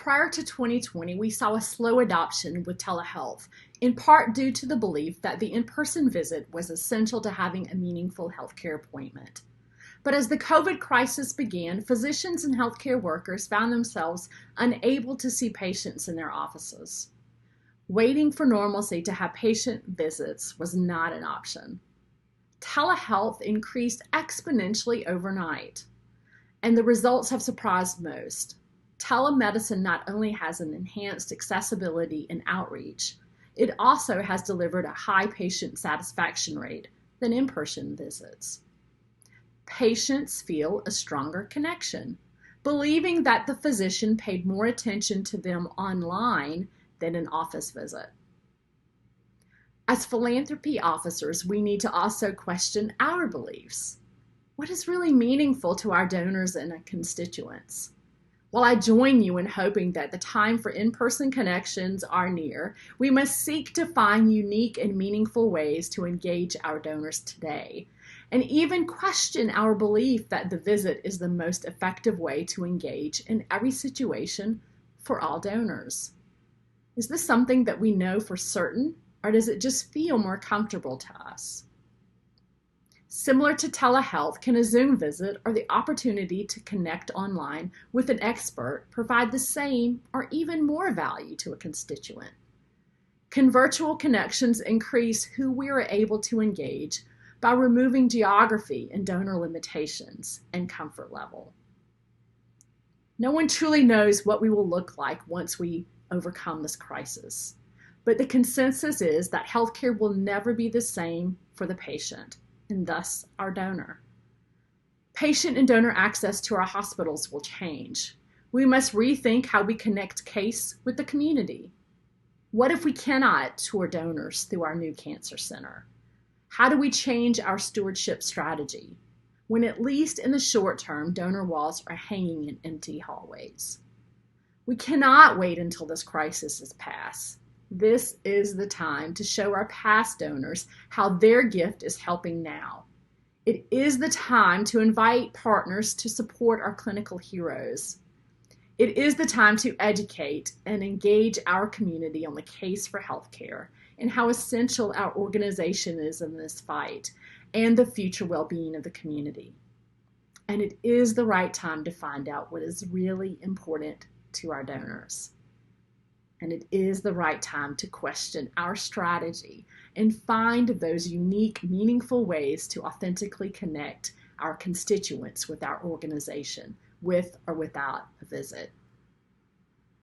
prior to 2020, we saw a slow adoption with telehealth, in part due to the belief that the in-person visit was essential to having a meaningful healthcare appointment. But as the COVID crisis began, physicians and healthcare workers found themselves unable to see patients in their offices. Waiting for normalcy to have patient visits was not an option. Telehealth increased exponentially overnight, and the results have surprised most. Telemedicine not only has an enhanced accessibility and outreach, it also has delivered a high patient satisfaction rate than in-person visits. Patients feel a stronger connection, believing that the physician paid more attention to them online than an office visit. As philanthropy officers, we need to also question our beliefs. What is really meaningful to our donors and our constituents? While I join you in hoping that the time for in-person connections are near, we must seek to find unique and meaningful ways to engage our donors today, and even question our belief that the visit is the most effective way to engage in every situation for all donors. Is this something that we know for certain, or does it just feel more comfortable to us? Similar to telehealth, can a Zoom visit or the opportunity to connect online with an expert provide the same or even more value to a constituent? Can virtual connections increase who we are able to engage by removing geography and donor limitations and comfort level? No one truly knows what we will look like once we overcome this crisis, but the consensus is that healthcare will never be the same for the patient, and thus our donor. Patient and donor access to our hospitals will change. We must rethink how we connect case with the community. What if we cannot tour donors through our new cancer center? How do we change our stewardship strategy when, at least in the short term, donor walls are hanging in empty hallways? We cannot wait until this crisis is past. This is the time to show our past donors how their gift is helping now. It is the time to invite partners to support our clinical heroes. It is the time to educate and engage our community on the case for healthcare and how essential our organization is in this fight and the future well-being of the community. And it is the right time to find out what is really important to our donors. And it is the right time to question our strategy and find those unique, meaningful ways to authentically connect our constituents with our organization, with or without a visit.